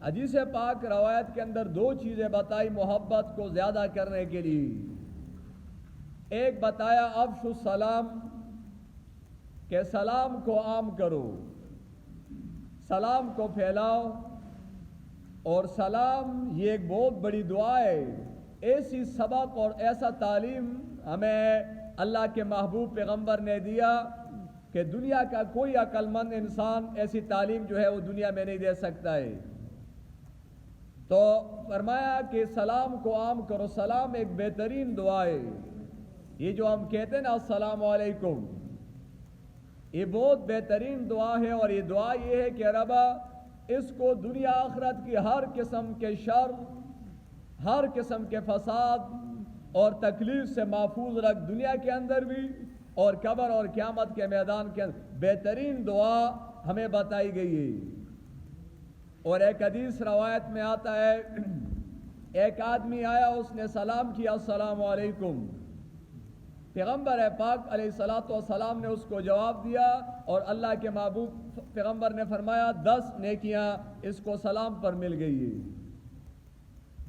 حدیث پاک روایت کے اندر دو چیزیں بتائی محبت کو زیادہ کرنے کے لیے. ایک بتایا افشوا السلام کہ سلام کو عام کرو، سلام کو پھیلاؤ. اور سلام یہ ایک بہت بڑی دعا ہے. ایسی سبق اور ایسا تعلیم ہمیں اللہ کے محبوب پیغمبر نے دیا کہ دنیا کا کوئی عقل مند انسان ایسی تعلیم جو ہے وہ دنیا میں نہیں دے سکتا ہے. تو فرمایا کہ سلام کو عام کرو. سلام ایک بہترین دعا ہے. یہ جو ہم کہتے ہیں نا السلام علیکم، یہ بہت بہترین دعا ہے. اور یہ دعا یہ ہے کہ ربا اس کو دنیا آخرت کی ہر قسم کے شر، ہر قسم کے فساد اور تکلیف سے محفوظ رکھ، دنیا کے اندر بھی اور قبر اور قیامت کے میدان کے اندر. بہترین دعا ہمیں بتائی گئی ہے. اور ایک حدیث روایت میں آتا ہے، ایک آدمی آیا، اس نے سلام کیا السلام علیکم. پیغمبر پاک علیہ الصلوۃ والسلام نے اس کو جواب دیا اور اللہ کے محبوب پیغمبر نے فرمایا 10 نیکیاں اس کو سلام پر مل گئی ہے.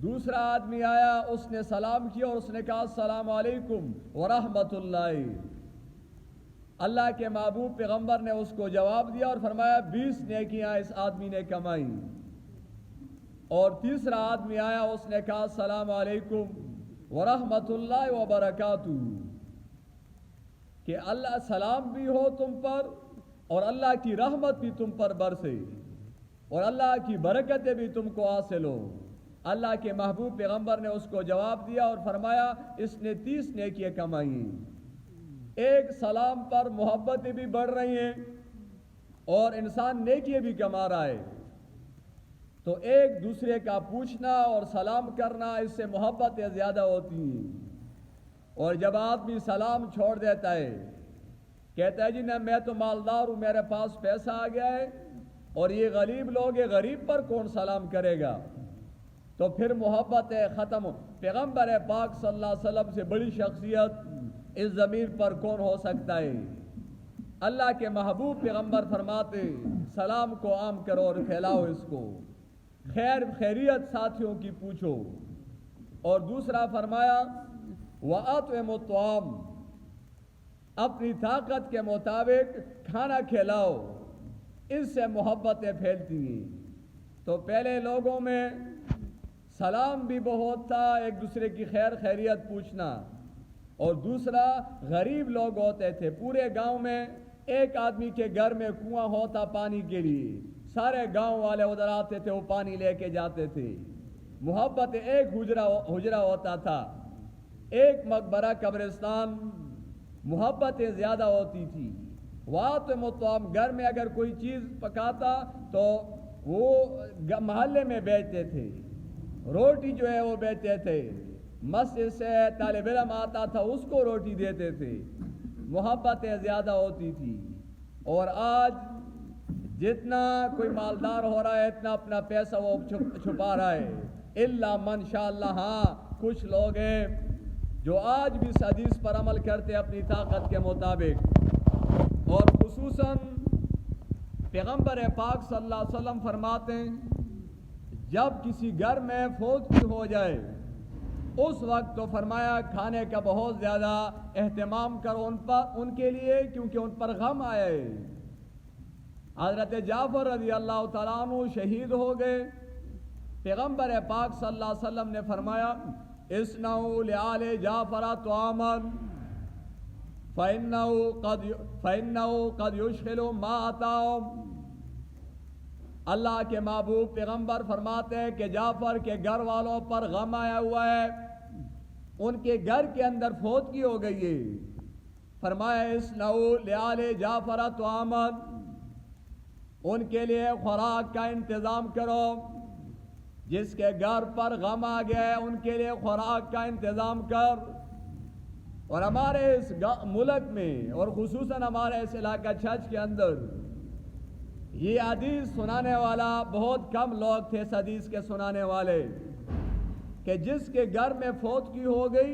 دوسرا آدمی آیا، اس نے سلام کیا اور اس نے کہا السلام علیکم ورحمۃ اللہ. اللہ کے محبوب پیغمبر نے اس کو جواب دیا اور فرمایا 20 نیکیاں اس آدمی نے کمائی. اور تیسرا آدمی آیا، اس نے کہا السلام علیکم ورحمۃ اللہ وبرکاتہ، کہ اللہ سلام بھی ہو تم پر اور اللہ کی رحمت بھی تم پر برسے اور اللہ کی برکتیں بھی تم کو حاصل ہو. اللہ کے محبوب پیغمبر نے اس کو جواب دیا اور فرمایا اس نے 30 نیکیاں کمائی. ایک سلام پر محبتیں بھی بڑھ رہی ہیں اور انسان نیکیاں بھی کما رہا ہے. تو ایک دوسرے کا پوچھنا اور سلام کرنا، اس سے محبتیں زیادہ ہوتی ہیں. اور جب آدمی سلام چھوڑ دیتا ہے، کہتا ہے جی نہ میں تو مالدار ہوں، میرے پاس پیسہ آ گیا ہے اور یہ غریب لوگ ہیں، غریب پر کون سلام کرے گا، تو پھر محبت ختم. پیغمبر پاک صلی اللہ علیہ وسلم سے بڑی شخصیت اس زمین پر کون ہو سکتا ہے. اللہ کے محبوب پیغمبر فرماتے سلام کو عام کرو اور پھیلاؤ اس کو، خیریت ساتھیوں کی پوچھو. اور دوسرا فرمایا وَأَطْعِمُوا الطَّعَامَ، اپنی طاقت کے مطابق کھانا کھلاؤ، اس سے محبتیں پھیلتی ہیں. تو پہلے لوگوں میں سلام بھی بہت تھا، ایک دوسرے کی خیریت پوچھنا. اور دوسرا غریب لوگ ہوتے تھے، پورے گاؤں میں ایک آدمی کے گھر میں کنواں ہوتا پانی کے لیے، سارے گاؤں والے ادھر آتے تھے، وہ پانی لے کے جاتے تھے. محبت ایک حجرہ ہوتا تھا، ایک مقبرہ قبرستان، محبتیں زیادہ ہوتی تھی. وَأَطْعِمُوا الطَّعَامَ، گھر میں اگر کوئی چیز پکاتا تو وہ محلے میں بیچتے تھے، روٹی جو ہے وہ بیچتے تھے، مسجد سے طالب علم آتا تھا اس کو روٹی دیتے تھے. محبتیں زیادہ ہوتی تھی. اور آج جتنا کوئی مالدار ہو رہا ہے اتنا اپنا پیسہ وہ چھپا رہا ہے، الا من شاء اللہ. ہاں کچھ لوگ ہیں جو آج بھی اس حدیث پر عمل کرتے اپنی طاقت کے مطابق. اور خصوصاً پیغمبر پاک صلی اللہ علیہ وسلم فرماتے ہیں جب کسی گھر میں فوت ہو جائے اس وقت تو فرمایا کھانے کا بہت زیادہ اہتمام کرو ان کے لیے، کیونکہ ان پر غم آیا ہے. حضرت جعفر رضی اللہ تعالیٰ عنہ شہید ہو گئے. پیغمبر پاک صلی اللہ علیہ وسلم نے فرمایا اصنعوا لآل جعفر طعاما فإنه قد يشغل ما أتاهم. اللہ کے محبوب پیغمبر فرماتے ہیں کہ جعفر کے گھر والوں پر غم آیا ہوا ہے، ان کے گھر کے اندر فوتگی ہو گئی ہے. فرمایا اصنعوا لآل جعفر طعاما، ان کے لیے خوراک کا انتظام کرو. جس کے گھر پر غم آ گیا ہے ان کے لیے خوراک کا انتظام کر. اور ہمارے اس ملک میں اور خصوصاً ہمارے اس علاقہ چھچ کے اندر یہ حدیث سنانے والا بہت کم لوگ تھے، اس حدیث کے سنانے والے، کہ جس کے گھر میں فوتگی ہو گئی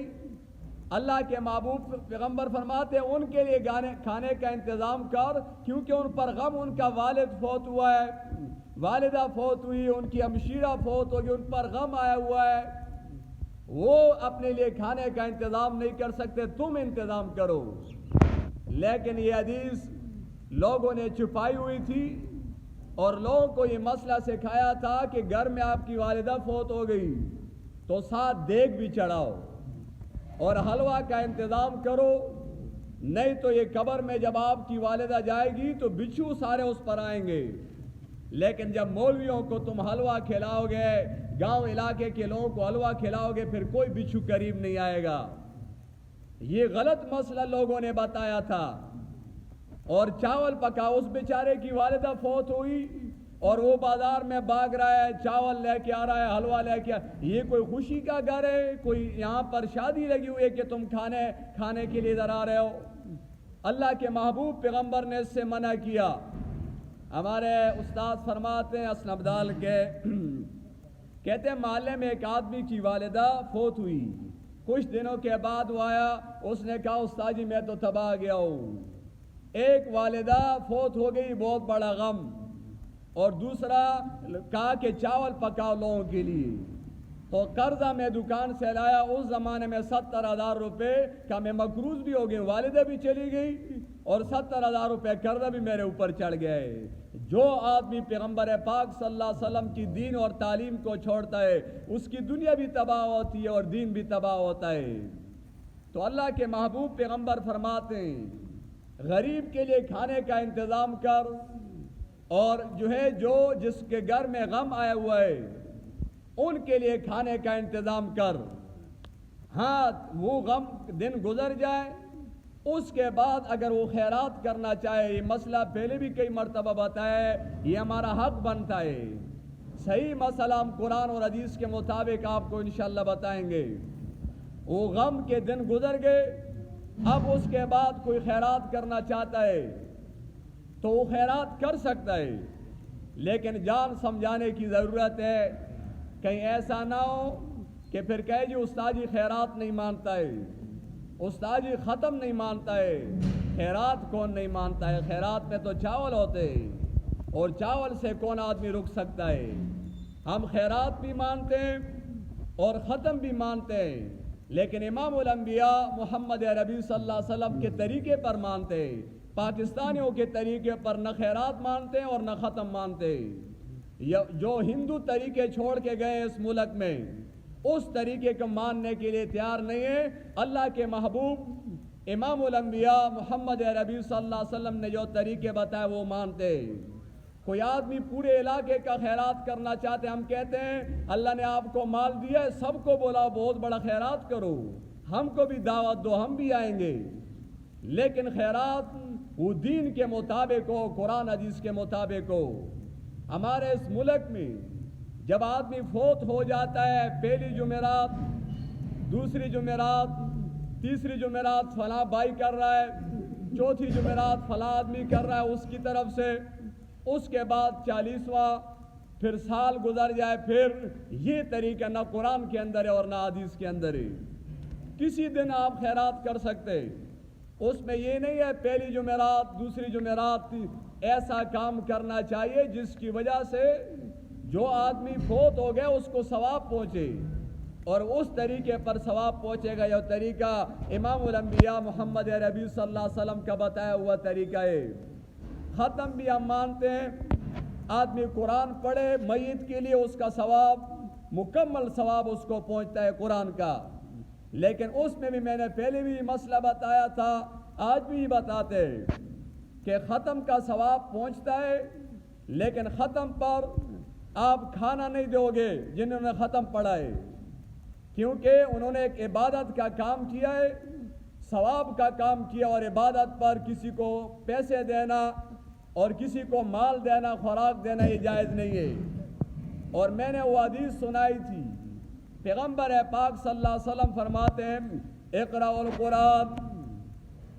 اللہ کے محبوب پیغمبر فرماتے ہیں ان کے لیے کھانے کا انتظام کر، کیونکہ ان پر غم، ان کا والد فوت ہوا ہے. والدہ فوت ہوئی، ان کی ہمشیرہ فوت ہوگی، ان پر غم آیا ہوا ہے، وہ اپنے لیے کھانے کا انتظام نہیں کر سکتے، تم انتظام کرو۔ لیکن یہ حدیث لوگوں نے چھپائی ہوئی تھی اور لوگوں کو یہ مسئلہ سکھایا تھا کہ گھر میں آپ کی والدہ فوت ہو گئی تو ساتھ دیگ بھی چڑھاؤ اور حلوہ کا انتظام کرو، نہیں تو یہ قبر میں جب آپ کی والدہ جائے گی تو بچھو سارے اس پر آئیں گے۔ لیکن جب مولویوں کو تم حلوہ کھلاؤ گے، گاؤں علاقے کے لوگوں کو حلوہ کھلاؤ گے، پھر کوئی بچھو قریب نہیں آئے گا۔ یہ غلط مسئلہ لوگوں نے بتایا تھا۔ اور چاول پکا، اس بیچارے کی والدہ فوت ہوئی اور وہ بازار میں بھاگ رہا ہے، چاول لے کے آ رہا ہے، حلوہ لے کے یہ کوئی خوشی کا گھر ہے؟ کوئی یہاں پر شادی لگی ہوئی ہے کہ تم کھانے کے لیے ادھر آ رہے ہو؟ اللہ کے محبوب پیغمبر نے اس سے منع کیا۔ ہمارے استاد فرماتے ہیں اسنب ڈال کے، کہتے ہیں محلے میں ایک آدمی کی والدہ فوت ہوئی، کچھ دنوں کے بعد وہ آیا، اس نے کہا استاد جی میں تو تباہ گیا ہوں، ایک والدہ فوت ہو گئی، بہت بڑا غم، اور دوسرا کہا کہ چاول پکاؤ لوگوں کے لیے، تو قرضہ میں دکان سے لایا، اس زمانے میں 70,000 روپے کا میں مقروض بھی ہو گئی، والدہ بھی چلی گئی اور 70,000 روپے قرضہ بھی میرے اوپر چڑھ گئے۔ جو آدمی پیغمبر پاک صلی اللہ علیہ وسلم کی دین اور تعلیم کو چھوڑتا ہے اس کی دنیا بھی تباہ ہوتی ہے اور دین بھی تباہ ہوتا ہے۔ تو اللہ کے محبوب پیغمبر فرماتے ہیں غریب کے لیے کھانے کا انتظام کر، اور جس کے گھر میں غم آیا ہوا ہے ان کے لیے کھانے کا انتظام کر۔ ہاں وہ غم دن گزر جائے، اس کے بعد اگر وہ خیرات کرنا چاہے، یہ مسئلہ پہلے بھی کئی مرتبہ بتایا ہے، یہ ہمارا حق بنتا ہے۔ صحیح مسئلہ ہم قرآن اور حدیث کے مطابق آپ کو انشاءاللہ بتائیں گے۔ وہ غم کے دن گزر گئے، اب اس کے بعد کوئی خیرات کرنا چاہتا ہے تو وہ خیرات کر سکتا ہے، لیکن جان سمجھانے کی ضرورت ہے، کہیں ایسا نہ ہو کہ پھر کہے جی استاد جی خیرات نہیں مانتا ہے، استاد جی ختم نہیں مانتا ہے۔ خیرات کون نہیں مانتا ہے؟ خیرات میں تو چاول ہوتے ہیں اور چاول سے کون آدمی رک سکتا ہے؟ ہم خیرات بھی مانتے ہیں اور ختم بھی مانتے ہیں، لیکن امام الانبیاء محمد عربی صلی اللہ علیہ وسلم کے طریقے پر مانتے ہیں۔ پاکستانیوں کے طریقے پر نہ خیرات مانتے ہیں اور نہ ختم مانتے ہیں۔ جو ہندو طریقے چھوڑ کے گئے اس ملک میں اس طریقے کو ماننے کے لیے تیار نہیں ہے۔ اللہ کے محبوب امام الانبیاء محمد عربی صلی اللہ علیہ وسلم نے جو طریقے بتائے وہ مانتے ہیں۔ کوئی آدمی پورے علاقے کا خیرات کرنا چاہتے، ہم کہتے ہیں اللہ نے آپ کو مال دیا ہے، سب کو بولا بہت بڑا خیرات کرو، ہم کو بھی دعوت دو، ہم بھی آئیں گے۔ لیکن خیرات وہ دین کے مطابق ہو، قرآن حدیث کے مطابق ہو۔ ہمارے اس ملک میں جب آدمی فوت ہو جاتا ہے، پہلی جمعرات، دوسری جمعرات، تیسری جمعرات فلاں بھائی کر رہا ہے، چوتھی جمعرات فلاں آدمی کر رہا ہے اس کی طرف سے، اس کے بعد 40واں، پھر سال گزر جائے، پھر یہ طریقہ نہ قرآن کے اندر ہے اور نہ حدیث کے اندر ہے۔ کسی دن آپ خیرات کر سکتے، اس میں یہ نہیں ہے پہلی جمعرات دوسری جمعرات، ایسا کام کرنا چاہیے جس کی وجہ سے جو آدمی فوت ہو گیا اس کو ثواب پہنچے، اور اس طریقے پر ثواب پہنچے گا۔ یہ طریقہ امام الانبیاء محمد عربی صلی اللہ علیہ وسلم کا بتایا ہوا طریقہ ہے۔ ختم بھی ہم مانتے ہیں، آدمی قرآن پڑھے میت کے لیے اس کا ثواب، مکمل ثواب اس کو پہنچتا ہے قرآن کا، لیکن اس میں بھی میں نے پہلے بھی مسئلہ بتایا تھا، آج بھی بتاتے کہ ختم کا ثواب پہنچتا ہے، لیکن ختم پر آپ کھانا نہیں دو گے جنہوں نے ختم پڑھا ہے، کیونکہ انہوں نے ایک عبادت کا کام کیا ہے، ثواب کا کام کیا، اور عبادت پر کسی کو پیسے دینا اور کسی کو مال دینا، خوراک دینا یہ جائز نہیں ہے۔ اور میں نے وہ حدیث سنائی تھی، پیغمبر پاک صلی اللہ علیہ وسلم فرماتے ہیں اقرأوا القرآن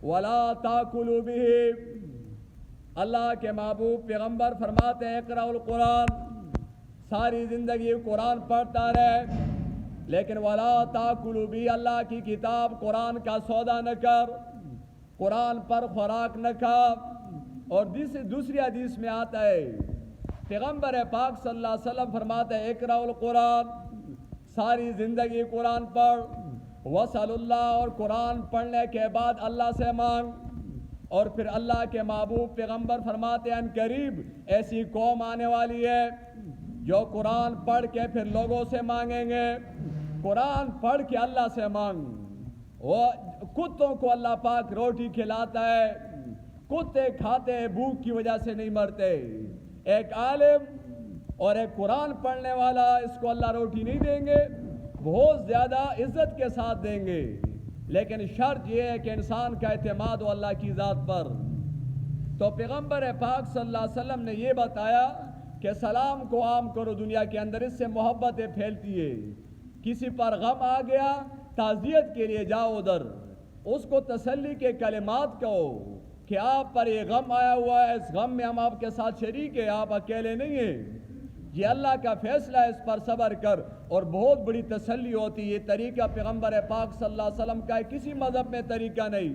ولا تاکلوا بہ۔ اللہ کے محبوب پیغمبر فرماتے ہیں اقرأوا القرآن، ساری زندگی قرآن پڑھتا رہے، لیکن ولا تاکلوا بہ، اللہ کی کتاب قرآن کا سودا نہ کر، قرآن پر خوراک نہ کھا۔ اور دوسری حدیث میں آتا ہے پیغمبر پاک صلی اللہ علیہ وسلم فرماتے ہیں اقرأ القرآن، ساری زندگی قرآن پڑھ، وصل اللہ، اور قرآن پڑھنے کے بعد اللہ سے مانگ. اور پھر اللہ کے محبوب پیغمبر فرماتے ہیں ان قریب ایسی قوم آنے والی ہے جو قرآن پڑھ کے پھر لوگوں سے مانگیں گے. قرآن پڑھ کے اللہ سے مانگ. وہ کتوں کو اللہ پاک روٹی کھلاتا ہے، کتے کھاتے ہیں، بھوک کی وجہ سے نہیں مرتے. ایک عالم اور ایک قرآن پڑھنے والا، اس کو اللہ روٹی نہیں دیں گے، بہت زیادہ عزت کے ساتھ دیں گے، لیکن شرط یہ ہے کہ انسان کا اعتماد ہو اللہ کی ذات پر. تو پیغمبر پاک صلی اللہ علیہ وسلم نے یہ بتایا کہ سلام کو عام کرو دنیا کے اندر، اس سے محبتیں پھیلتی ہے. کسی پر غم آ گیا، تعزیت کے لیے جاؤ ادھر، اس کو تسلی کے کلمات کہو کہ آپ پر یہ غم آیا ہوا ہے، اس غم میں ہم آپ کے ساتھ شریک ہیں، آپ اکیلے نہیں ہیں، یہ اللہ کا فیصلہ ہے، اس پر صبر کر. اور بہت بڑی تسلی ہوتی ہے. یہ طریقہ پیغمبر پاک صلی اللہ علیہ وسلم کا ہے، کسی مذہب میں طریقہ نہیں.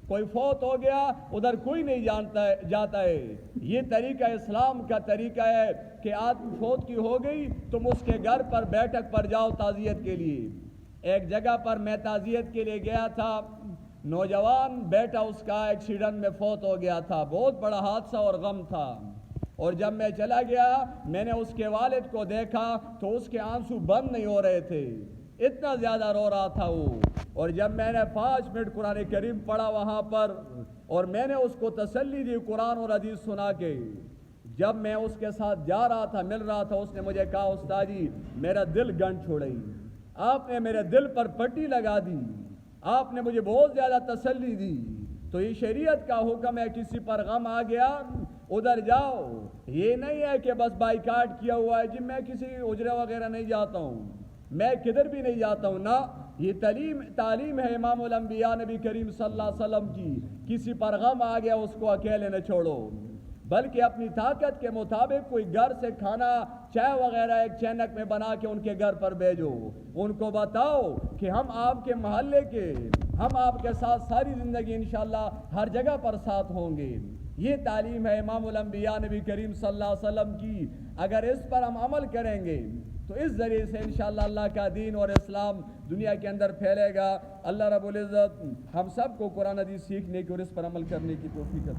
کوئی فوت ہو گیا ادھر کوئی نہیں جاتا ہے. یہ طریقہ اسلام کا طریقہ ہے کہ آدمی فوت کی ہو گئی تم اس کے گھر پر بیٹھک پر جاؤ تعزیت کے لیے. ایک جگہ پر میں تعزیت کے لیے گیا تھا، نوجوان بیٹا اس کا ایکسیڈنٹ میں فوت ہو گیا تھا، بہت بڑا حادثہ اور غم تھا. اور جب میں چلا گیا میں نے اس کے والد کو دیکھا تو اس کے آنسو بند نہیں ہو رہے تھے، اتنا زیادہ رو رہا تھا وہ. اور جب میں نے 5 منٹ قرآن کریم پڑھا وہاں پر، اور میں نے اس کو تسلی دی قرآن اور حدیث سنا کے، جب میں اس کے ساتھ جا رہا تھا مل رہا تھا، اس نے مجھے کہا استاد جی میرا دل گن چھوڑی، آپ نے میرے دل پر پٹی لگا دی، آپ نے مجھے بہت زیادہ تسلی دی. تو یہ شریعت کا حکم ہے، کسی پر غم آ گیا ادھر جاؤ. یہ نہیں ہے کہ بس بائیکاٹ کیا ہوا ہے جی میں کسی اجرا وغیرہ نہیں جاتا ہوں، میں کدھر بھی نہیں جاتا ہوں. نہ، یہ تعلیم ہے امام الانبیاء نبی کریم صلی اللہ علیہ وسلم کی. کسی پر غم آ گیا اس کو اکیلے نہ چھوڑو، بلکہ اپنی طاقت کے مطابق کوئی گھر سے کھانا چائے وغیرہ ایک چینک میں بنا کے ان کے گھر پر بھیجو. ان کو بتاؤ کہ ہم آپ کے محلے کے، ہم آپ کے ساتھ ساری زندگی انشاءاللہ ہر جگہ پر ساتھ ہوں گے. یہ تعلیم ہے امام الانبیاء نبی کریم صلی اللہ علیہ وسلم کی. اگر اس پر ہم عمل کریں گے تو اس ذریعے سے انشاءاللہ اللہ کا دین اور اسلام دنیا کے اندر پھیلے گا. اللہ رب العزت ہم سب کو قرآن حدیث سیکھنے کی اور اس پر عمل کرنے کی توفیق عطا